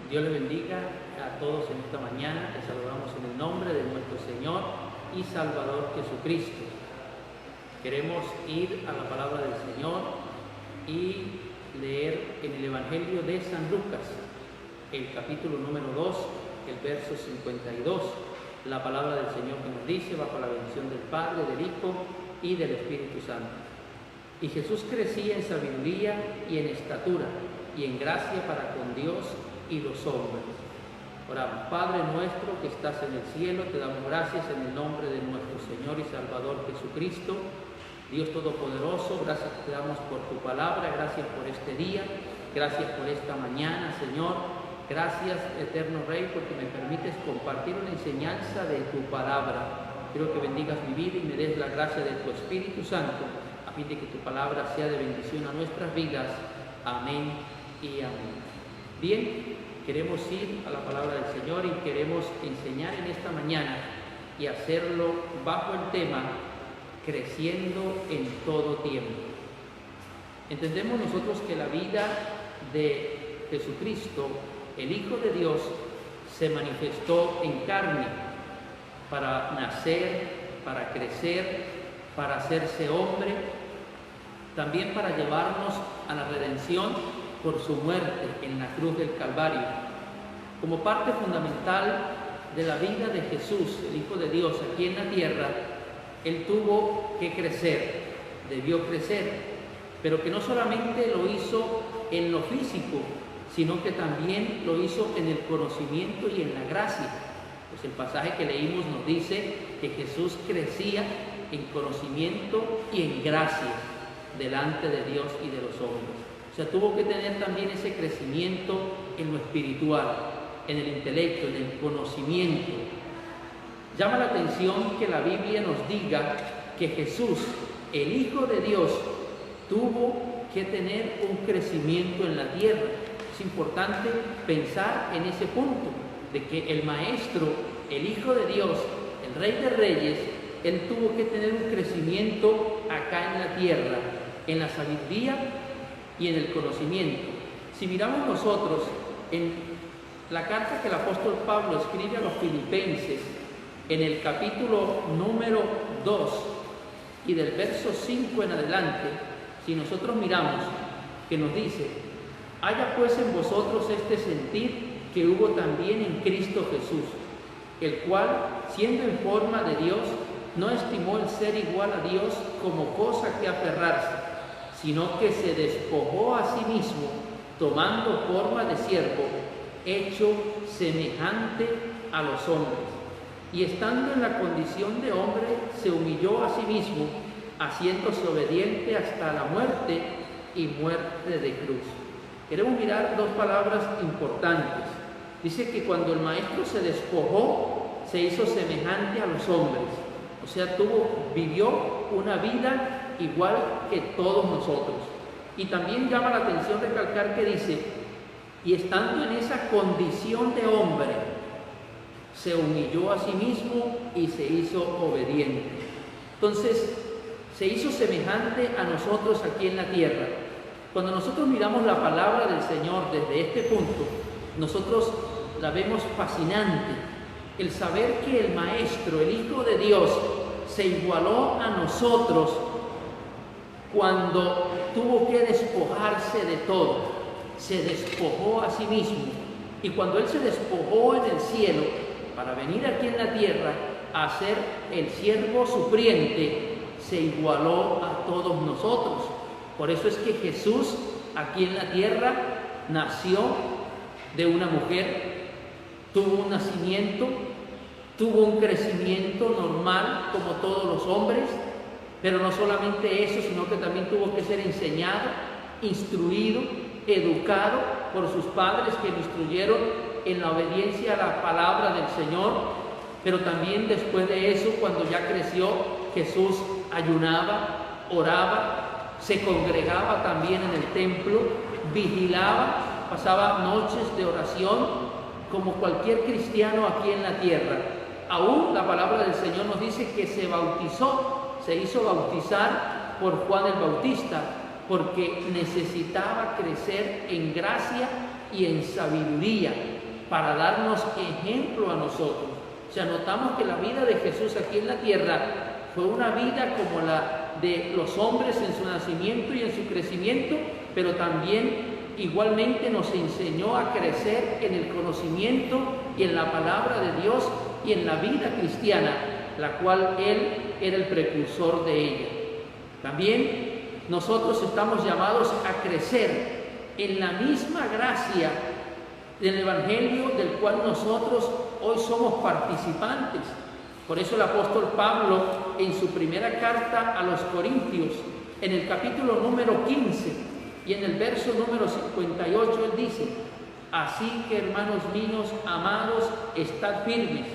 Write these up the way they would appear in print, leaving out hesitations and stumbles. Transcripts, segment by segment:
Dios les bendiga a todos en esta mañana. Les saludamos en el nombre de nuestro Señor y Salvador Jesucristo. Queremos ir a la palabra del Señor y leer en el Evangelio de San Lucas, el capítulo número 2, el verso 52. La palabra del Señor que nos dice, bajo la bendición del Padre, del Hijo y del Espíritu Santo. Y Jesús crecía en sabiduría y en estatura y en gracia para con Dios y los hombres. Oramos. Padre nuestro que estás en el cielo, te damos gracias en el nombre de nuestro Señor y Salvador Jesucristo. Dios Todopoderoso, gracias te damos por tu palabra, gracias por este día, gracias por esta mañana, Señor. Gracias, eterno Rey, porque me permites compartir una enseñanza de tu palabra. Quiero que bendigas mi vida y me des la gracia de tu Espíritu Santo, a fin de que tu palabra sea de bendición a nuestras vidas. Amén y amén. Bien, queremos ir a la palabra del Señor y queremos enseñar en esta mañana y hacerlo bajo el tema creciendo en todo tiempo. Entendemos nosotros que la vida de Jesucristo, el Hijo de Dios, se manifestó en carne para nacer, para crecer, para hacerse hombre, también para llevarnos a la redención por su muerte en la cruz del Calvario. Como parte fundamental de la vida de Jesús, el Hijo de Dios, aquí en la tierra, Él tuvo que crecer, debió crecer, pero que no solamente lo hizo en lo físico, sino que también lo hizo en el conocimiento y en la gracia. Pues el pasaje que leímos nos dice que Jesús crecía en conocimiento y en gracia delante de Dios y de los hombres. O sea, tuvo que tener también ese crecimiento en lo espiritual, en el intelecto, en el conocimiento. Llama la atención que la Biblia nos diga que Jesús, el Hijo de Dios, tuvo que tener un crecimiento en la tierra. Es importante pensar en ese punto, de que el Maestro, el Hijo de Dios, el Rey de Reyes, Él tuvo que tener un crecimiento acá en la tierra, en la sabiduría y en el conocimiento. Si miramos nosotros en la carta que el apóstol Pablo escribe a los filipenses, en el capítulo número 2 y del verso 5 en adelante, si nosotros miramos, que nos dice: haya pues en vosotros este sentir que hubo también en Cristo Jesús, el cual, siendo en forma de Dios, no estimó el ser igual a Dios como cosa que aferrarse, sino que se despojó a sí mismo, tomando forma de siervo, hecho semejante a los hombres. Y estando en la condición de hombre, se humilló a sí mismo, haciéndose obediente hasta la muerte y muerte de cruz. Queremos mirar dos palabras importantes. Dice que cuando el Maestro se despojó, se hizo semejante a los hombres. O sea, vivió una vida igual que todos nosotros. Y también llama la atención recalcar que dice: y estando en esa condición de hombre, se humilló a sí mismo y se hizo obediente. Entonces, se hizo semejante a nosotros aquí en la tierra. Cuando nosotros miramos la palabra del Señor desde este punto, nosotros la vemos fascinante. El saber que el Maestro, el Hijo de Dios, se igualó a nosotros cuando tuvo que despojarse de todo. Se despojó a sí mismo. Y cuando Él se despojó en el cielo para venir aquí en la tierra a ser el siervo sufriente, se igualó a todos nosotros. Por eso es que Jesús aquí en la tierra nació de una mujer, tuvo un nacimiento, tuvo un crecimiento normal como todos los hombres, pero no solamente eso, sino que también tuvo que ser enseñado, instruido, educado por sus padres que lo instruyeron en la obediencia a la palabra del Señor. Pero también después de eso, cuando ya creció, Jesús ayunaba, oraba, se congregaba también en el templo, vigilaba, pasaba noches de oración como cualquier cristiano aquí en la tierra. Aún la palabra del Señor nos dice que se bautizó, se hizo bautizar por Juan el Bautista, porque necesitaba crecer en gracia y en sabiduría, para darnos ejemplo a nosotros. O sea, notamos que la vida de Jesús aquí en la tierra fue una vida como la de los hombres en su nacimiento y en su crecimiento, pero también igualmente nos enseñó a crecer en el conocimiento y en la palabra de Dios y en la vida cristiana, la cual Él era el precursor de ella. También nosotros estamos llamados a crecer en la misma gracia del Evangelio del cual nosotros hoy somos participantes. Por eso el apóstol Pablo, en su primera carta a los Corintios, en el capítulo número 15 y en el verso número 58, él dice: así que, hermanos míos, amados, estad firmes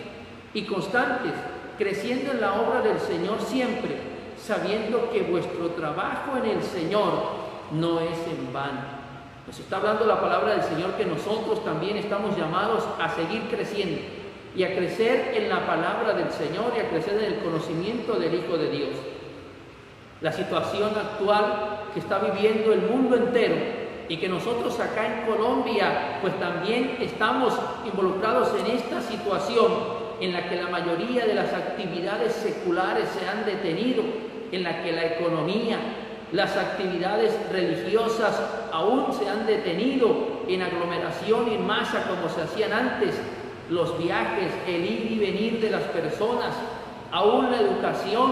y constantes, creciendo en la obra del Señor siempre, sabiendo que vuestro trabajo en el Señor no es en vano. Nos está hablando la palabra del Señor que nosotros también estamos llamados a seguir creciendo y a crecer en la palabra del Señor y a crecer en el conocimiento del Hijo de Dios. La situación actual que está viviendo el mundo entero y que nosotros acá en Colombia pues también estamos involucrados en esta situación en la que la mayoría de las actividades seculares se han detenido, en la que la economía, las actividades religiosas aún se han detenido en aglomeración y en masa como se hacían antes, los viajes, el ir y venir de las personas, aún la educación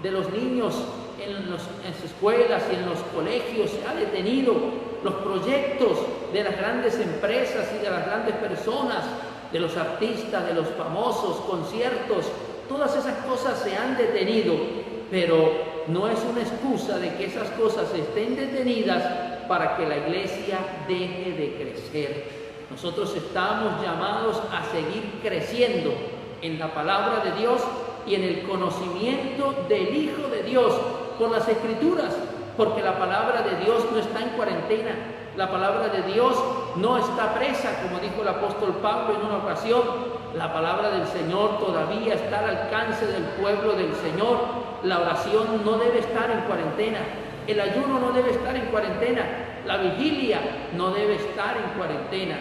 de los niños en las escuelas y en los colegios se ha detenido, los proyectos de las grandes empresas y de las grandes personas, de los artistas, de los famosos, conciertos, todas esas cosas se han detenido, pero no es una excusa de que esas cosas estén detenidas para que la iglesia deje de crecer. Nosotros estamos llamados a seguir creciendo en la palabra de Dios y en el conocimiento del Hijo de Dios por las Escrituras, porque la palabra de Dios no está en cuarentena, la palabra de Dios no está presa, como dijo el apóstol Pablo en una ocasión. La palabra del Señor todavía está al alcance del pueblo del Señor. La oración no debe estar en cuarentena, el ayuno no debe estar en cuarentena, la vigilia no debe estar en cuarentena,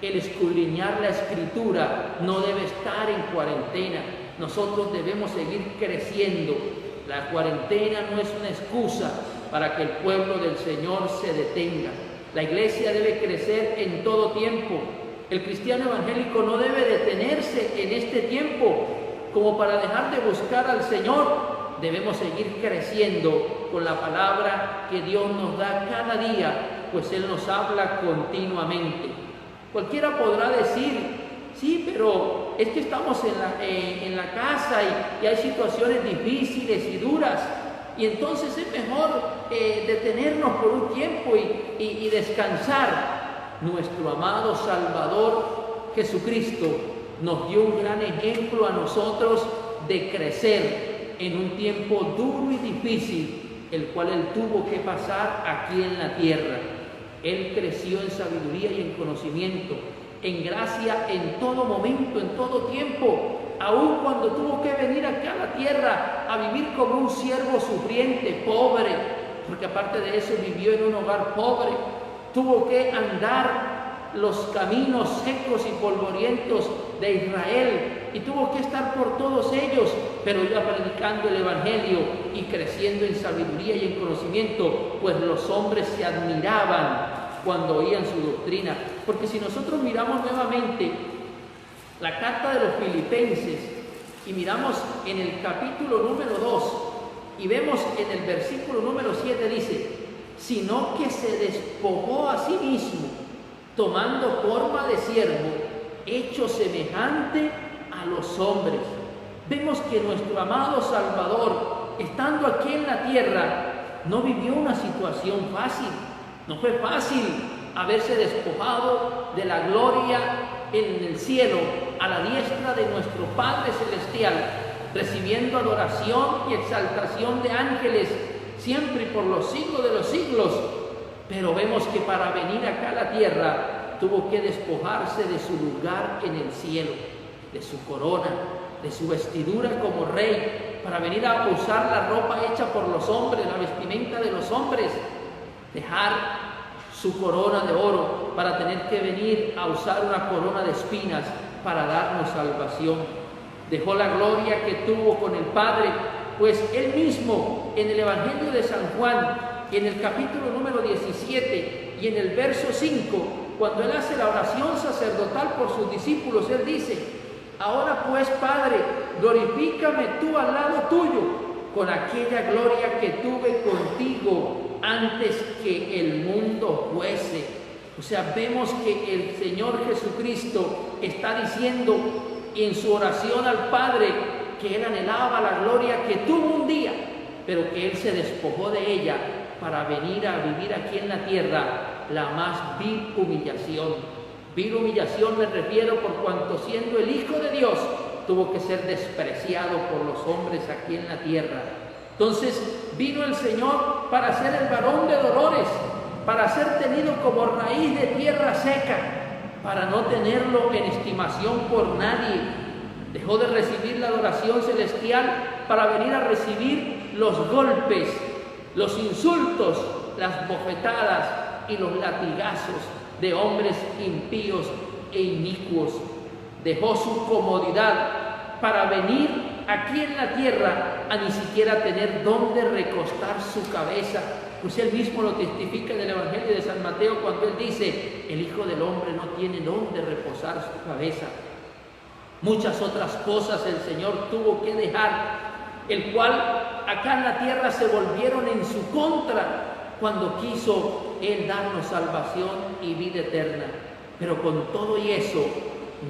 el escudriñar la Escritura no debe estar en cuarentena. Nosotros debemos seguir creciendo. La cuarentena no es una excusa para que el pueblo del Señor se detenga. La iglesia debe crecer en todo tiempo. El cristiano evangélico no debe detenerse en este tiempo como para dejar de buscar al Señor. Debemos seguir creciendo con la palabra que Dios nos da cada día, pues Él nos habla continuamente. Cualquiera podrá decir: sí, pero es que estamos en la casa y hay situaciones difíciles y duras, y entonces es mejor detenernos por un tiempo y descansar. Nuestro amado Salvador Jesucristo nos dio un gran ejemplo a nosotros de crecer en un tiempo duro y difícil, el cual Él tuvo que pasar aquí en la tierra. Él creció en sabiduría y en conocimiento, en gracia en todo momento, en todo tiempo, aun cuando tuvo que venir acá a la tierra a vivir como un siervo sufriente, pobre, porque aparte de eso vivió en un hogar pobre, tuvo que andar los caminos secos y polvorientos de Israel y tuvo que estar por todos ellos, pero iba predicando el Evangelio y creciendo en sabiduría y en conocimiento, pues los hombres se admiraban cuando oían su doctrina. Porque si nosotros miramos nuevamente la carta de los Filipenses y miramos en el capítulo número 2 y vemos en el versículo número 7, dice: sino que se despojó a sí mismo, tomando forma de siervo, hecho semejante a los hombres. Vemos que nuestro amado Salvador, estando aquí en la tierra, no vivió una situación fácil. No fue fácil haberse despojado de la gloria en el cielo, a la diestra de nuestro Padre Celestial, recibiendo adoración y exaltación de ángeles, siempre y por los siglos de los siglos. Pero vemos que para venir acá a la tierra tuvo que despojarse de su lugar en el cielo, de su corona, de su vestidura como rey, para venir a usar la ropa hecha por los hombres, la vestimenta de los hombres, dejar su corona de oro para tener que venir a usar una corona de espinas para darnos salvación. Dejó la gloria que tuvo con el Padre, pues Él mismo en el Evangelio de San Juan, en el capítulo número 17 y en el verso 5, cuando Él hace la oración sacerdotal por sus discípulos, Él dice: ahora pues, Padre, glorifícame tú al lado tuyo con aquella gloria que tuve contigo antes que el mundo fuese. O sea, vemos que el Señor Jesucristo está diciendo en su oración al Padre que Él anhelaba la gloria que tuvo un día, pero que Él se despojó de ella para venir a vivir aquí en la tierra la más vil humillación. Vil humillación me refiero por cuanto siendo el Hijo de Dios tuvo que ser despreciado por los hombres aquí en la tierra. Entonces vino el Señor para ser el varón de dolores, para ser tenido como raíz de tierra seca, para no tenerlo en estimación por nadie. Dejó de recibir la adoración celestial para venir a recibir los golpes, los insultos, las bofetadas y los latigazos de hombres impíos e inicuos. Dejó su comodidad para venir aquí en la tierra a ni siquiera tener dónde recostar su cabeza. Pues Él mismo lo testifica en el Evangelio de San Mateo cuando Él dice: el Hijo del Hombre no tiene dónde reposar su cabeza. Muchas otras cosas el Señor tuvo que dejar, el cual acá en la tierra se volvieron en su contra cuando quiso Él darnos salvación y vida eterna. Pero con todo y eso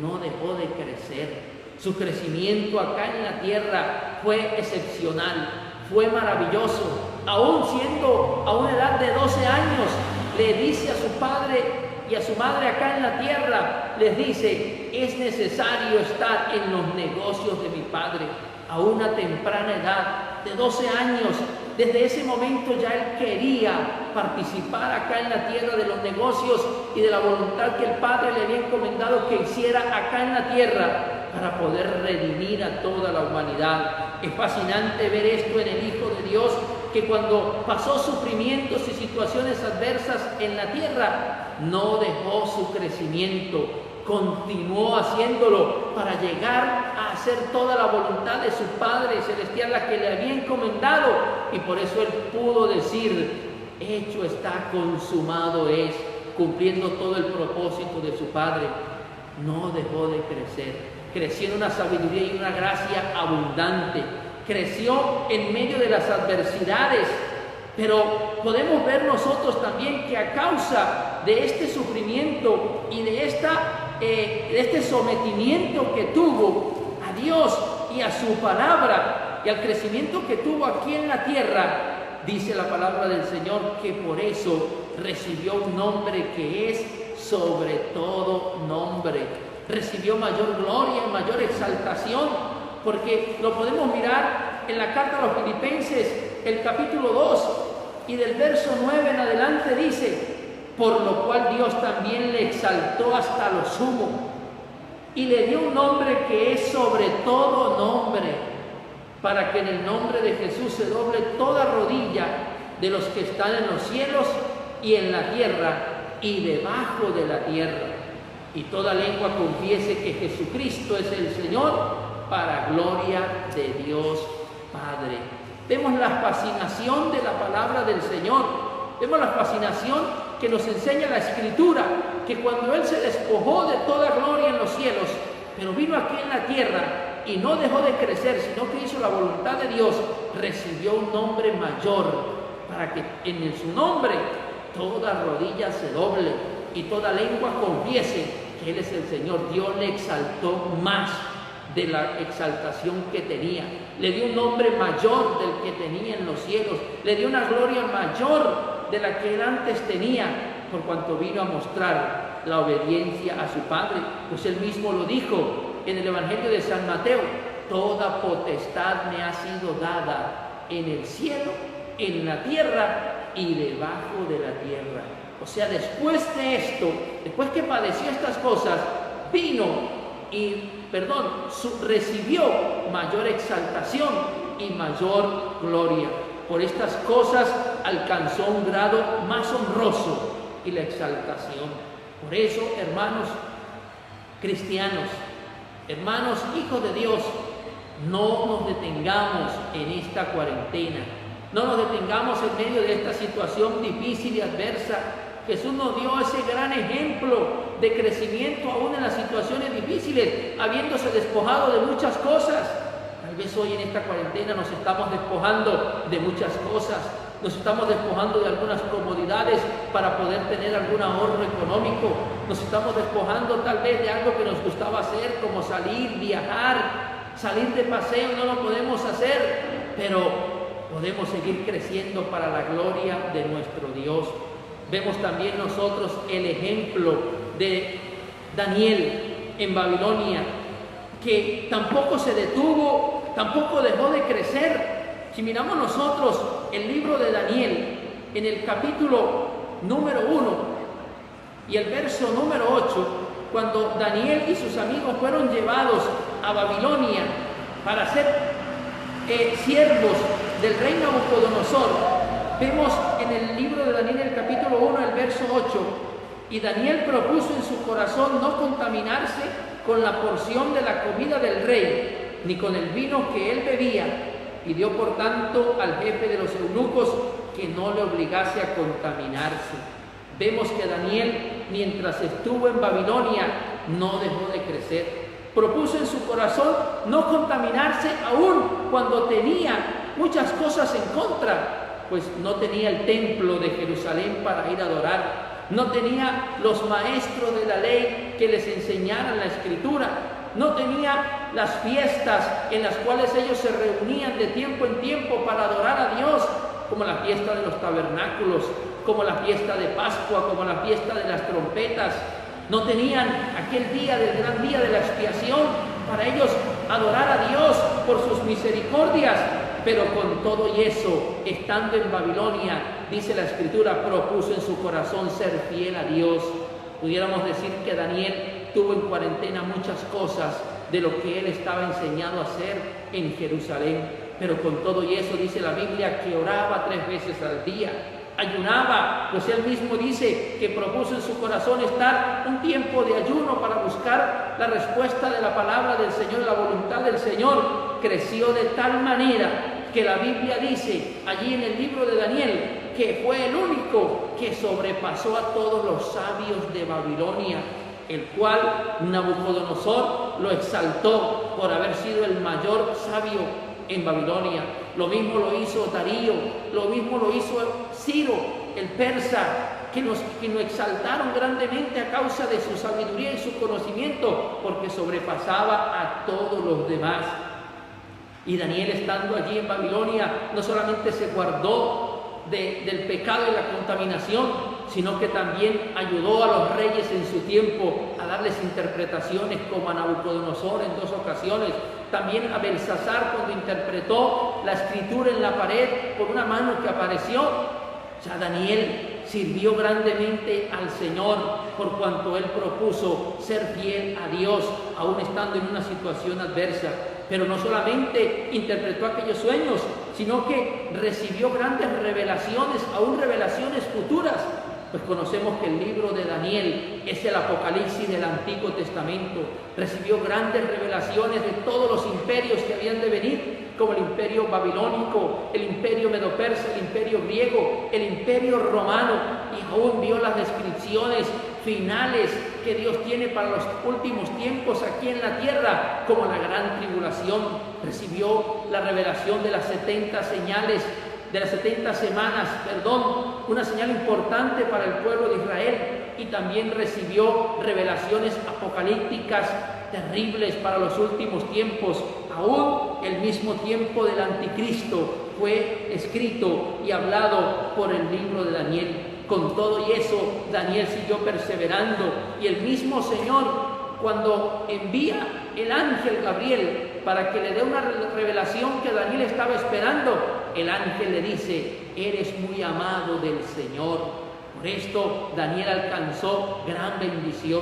no dejó de crecer. Su crecimiento acá en la tierra fue excepcional, fue maravilloso. Aún siendo a una edad de 12 años, le dice a su padre y a su madre acá en la tierra, les dice: es necesario estar en los negocios de mi padre. A una temprana edad de 12 años, desde ese momento ya él quería participar acá en la tierra de los negocios y de la voluntad que el Padre le había encomendado que hiciera acá en la tierra para poder redimir a toda la humanidad. Es fascinante ver esto en el Hijo de Dios, que cuando pasó sufrimientos y situaciones adversas en la tierra, no dejó su crecimiento, continuó haciéndolo para llegar a hacer toda la voluntad de su Padre Celestial, la que le había encomendado, y por eso él pudo decir: hecho está, consumado es, cumpliendo todo el propósito de su Padre. No dejó de crecer, creció en una sabiduría y una gracia abundante, creció en medio de las adversidades. Pero podemos ver nosotros también que a causa de este sufrimiento y de este sometimiento que tuvo a Dios y a su palabra y al crecimiento que tuvo aquí en la tierra, dice la palabra del Señor que por eso recibió un nombre que es sobre todo nombre. Recibió mayor gloria y mayor exaltación, porque lo podemos mirar en la carta a los Filipenses, el capítulo 2, y del verso 9 en adelante dice: por lo cual Dios también le exaltó hasta lo sumo y le dio un nombre que es sobre todo nombre, para que en el nombre de Jesús se doble toda rodilla de los que están en los cielos y en la tierra y debajo de la tierra, y toda lengua confiese que Jesucristo es el Señor, para gloria de Dios Padre. Vemos la fascinación de la palabra del Señor, vemos la fascinación que nos enseña la Escritura, que cuando Él se despojó de toda gloria en los cielos, pero vino aquí en la tierra y no dejó de crecer, sino que hizo la voluntad de Dios, recibió un nombre mayor, para que en su nombre toda rodilla se doble y toda lengua confiese que Él es el Señor. Dios le exaltó más de la exaltación que tenía, le dio un nombre mayor del que tenía en los cielos, le dio una gloria mayor de la que él antes tenía, por cuanto vino a mostrar la obediencia a su Padre. Pues él mismo lo dijo en el Evangelio de San Mateo: toda potestad me ha sido dada en el cielo, en la tierra y debajo de la tierra. O sea, después de esto, después que padeció estas cosas, recibió mayor exaltación y mayor gloria. Por estas cosas alcanzó un grado más honroso, y la exaltación. Por eso, hermanos cristianos, hermanos hijos de Dios, no nos detengamos en esta cuarentena, no nos detengamos en medio de esta situación difícil y adversa. Jesús nos dio ese gran ejemplo de crecimiento aún en las situaciones difíciles, habiéndose despojado de muchas cosas. Tal vez hoy en esta cuarentena nos estamos despojando de muchas cosas, nos estamos despojando de algunas comodidades para poder tener algún ahorro económico, nos estamos despojando tal vez de algo que nos gustaba hacer, como salir, viajar, salir de paseo. No lo podemos hacer, pero podemos seguir creciendo para la gloria de nuestro Dios. Vemos también nosotros el ejemplo de Daniel en Babilonia, que tampoco se detuvo, tampoco dejó de crecer. Si miramos nosotros el libro de Daniel, en el capítulo número 1 y el verso número 8, cuando Daniel y sus amigos fueron llevados a Babilonia para ser siervos del rey Nabucodonosor, vemos en el libro de Daniel, el capítulo 1, el verso 8, y Daniel propuso en su corazón no contaminarse con la porción de la comida del rey, ni con el vino que él bebía, y dio por tanto al jefe de los eunucos que no le obligase a contaminarse. Vemos que Daniel, mientras estuvo en Babilonia, no dejó de crecer. Propuso en su corazón no contaminarse aún cuando tenía muchas cosas en contra, pues no tenía el templo de Jerusalén para ir a adorar, no tenía los maestros de la ley que les enseñaran la escritura, no tenía las fiestas en las cuales ellos se reunían de tiempo en tiempo para adorar a Dios, como la fiesta de los tabernáculos, como la fiesta de Pascua, como la fiesta de las trompetas. No tenían aquel día del gran día de la expiación para ellos adorar a Dios por sus misericordias. Pero con todo y eso, estando en Babilonia, dice la Escritura, propuso en su corazón ser fiel a Dios. Pudiéramos decir que Daniel tuvo en cuarentena muchas cosas de lo que él estaba enseñado a hacer en Jerusalén. Pero con todo y eso, dice la Biblia, que oraba 3 veces al día. Ayunaba, pues él mismo dice que propuso en su corazón estar un tiempo de ayuno para buscar la respuesta de la palabra del Señor, la voluntad del Señor. Creció de tal manera que la Biblia dice allí en el libro de Daniel que fue el único que sobrepasó a todos los sabios de Babilonia, el cual Nabucodonosor lo exaltó por haber sido el mayor sabio en Babilonia. Lo mismo lo hizo Darío, lo mismo lo hizo Ciro, el persa, que nos exaltaron grandemente a causa de su sabiduría y su conocimiento, porque sobrepasaba a todos los demás. Y Daniel, estando allí en Babilonia, no solamente se guardó del pecado y la contaminación, sino que también ayudó a los reyes en su tiempo a darles interpretaciones, como a Nabucodonosor en 2 ocasiones, también a Belsasar cuando interpretó la escritura en la pared por una mano que apareció. Ya Daniel sirvió grandemente al Señor por cuanto él propuso ser fiel a Dios, aún estando en una situación adversa. Pero no solamente interpretó aquellos sueños, sino que recibió grandes revelaciones, aún revelaciones futuras. Pues conocemos que el libro de Daniel es el Apocalipsis del Antiguo Testamento. Recibió grandes revelaciones de todos los imperios que habían de venir, como el imperio babilónico, el imperio medo-persa, el imperio griego, el imperio romano, y aún vio las descripciones finales que Dios tiene para los últimos tiempos aquí en la tierra, como la gran tribulación. Recibió la revelación de las 70 señales, de las 70 semanas, una señal importante para el pueblo de Israel, y también recibió revelaciones apocalípticas terribles para los últimos tiempos. Aún el mismo tiempo del anticristo fue escrito y hablado por el libro de Daniel. Con todo y eso, Daniel siguió perseverando, y el mismo Señor, cuando envía el ángel Gabriel para que le dé una revelación que Daniel estaba esperando, el ángel le dice: eres muy amado del Señor. Por esto Daniel alcanzó gran bendición.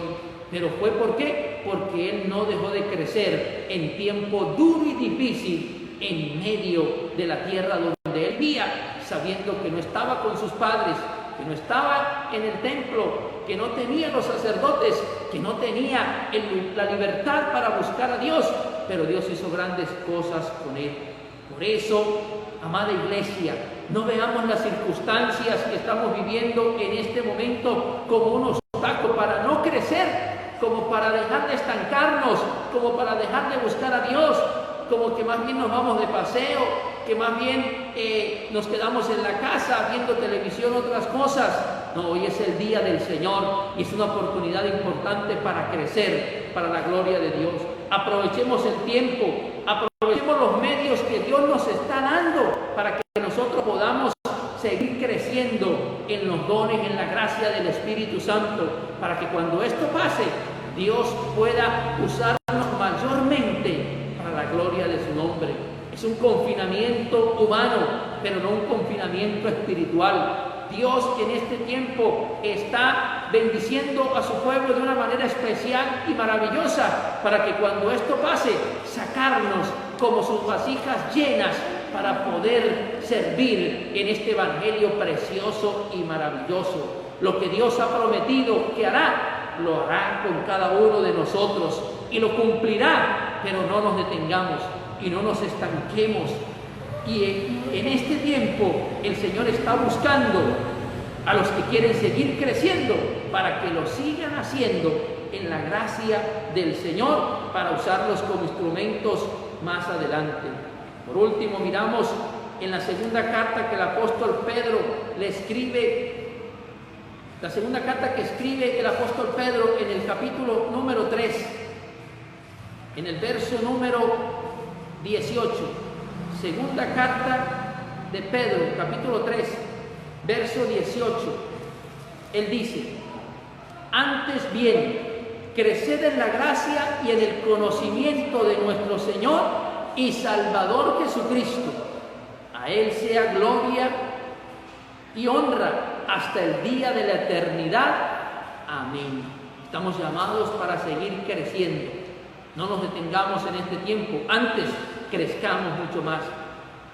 ¿Pero fue por qué? Porque él no dejó de crecer en tiempo duro y difícil en medio de la tierra donde él vivía, sabiendo que no estaba con sus padres, que no estaba en el templo, que no tenía los sacerdotes, que no tenía la libertad para buscar a Dios, pero Dios hizo grandes cosas con él. Por eso, amada iglesia, no veamos las circunstancias que estamos viviendo en este momento como un obstáculo para no crecer, como para dejar de estancarnos, como para dejar de buscar a Dios, como que más bien nos vamos de paseo, que más bien nos quedamos en la casa viendo televisión, otras cosas. No, hoy es el día del Señor y es una oportunidad importante para crecer, para la gloria de Dios. Aprovechemos el tiempo, aprovechemos los medios que Dios nos está dando para que nosotros podamos seguir creciendo en los dones, en la gracia del Espíritu Santo, para que cuando esto pase, Dios pueda usarnos mayormente para la gloria de su nombre. Es un confinamiento humano, pero no un confinamiento espiritual. Dios en este tiempo está bendiciendo a su pueblo de una manera especial y maravillosa, para que cuando esto pase, sacarnos como sus vasijas llenas para poder servir en este evangelio precioso y maravilloso. Lo que Dios ha prometido que hará, lo hará con cada uno de nosotros y lo cumplirá, pero no nos detengamos y no nos estanquemos. Y en este tiempo el Señor está buscando a los que quieren seguir creciendo para que lo sigan haciendo en la gracia del Señor, para usarlos como instrumentos más adelante. Por último, miramos en la segunda carta que el apóstol Pedro le escribe, la segunda carta que escribe el apóstol Pedro en el capítulo número 3, en el verso número 18. Segunda carta de Pedro, capítulo 3, verso 18. Él dice: antes bien, creced en la gracia y en el conocimiento de nuestro Señor y Salvador Jesucristo. A Él sea gloria y honra hasta el día de la eternidad. Amén. Estamos llamados para seguir creciendo. No nos detengamos en este tiempo, antes crezcamos mucho más.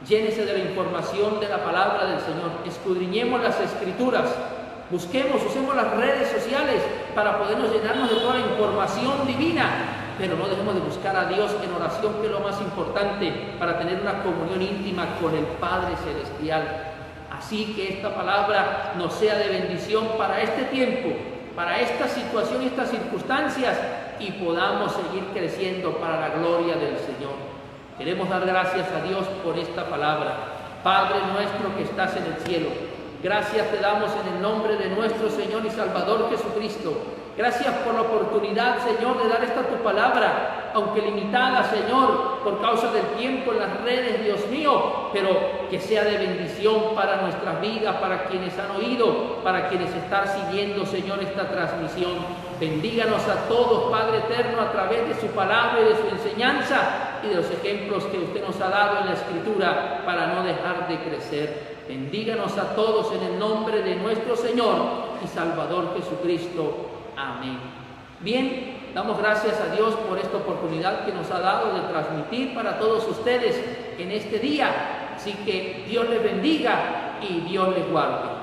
Llénese de la información de la palabra del Señor, escudriñemos las Escrituras, busquemos, usemos las redes sociales para podernos llenarnos de toda la información divina, pero no dejemos de buscar a Dios en oración, que es lo más importante para tener una comunión íntima con el Padre Celestial. Así que esta palabra nos sea de bendición para este tiempo, para esta situación y estas circunstancias, y podamos seguir creciendo para la gloria del Señor. Queremos dar gracias a Dios por esta palabra. Padre nuestro que estás en el cielo, gracias te damos en el nombre de nuestro Señor y Salvador Jesucristo. Gracias por la oportunidad, Señor, de dar esta tu palabra, aunque limitada, Señor, por causa del tiempo en las redes, Dios mío, pero que sea de bendición para nuestras vidas, para quienes han oído, para quienes están siguiendo, Señor, esta transmisión. Bendíganos a todos, Padre eterno, a través de su palabra y de su enseñanza y de los ejemplos que usted nos ha dado en la Escritura, para no dejar de crecer. Bendíganos a todos en el nombre de nuestro Señor y Salvador Jesucristo. Amén. Bien, damos gracias a Dios por esta oportunidad que nos ha dado de transmitir para todos ustedes en este día. Así que Dios les bendiga y Dios les guarde.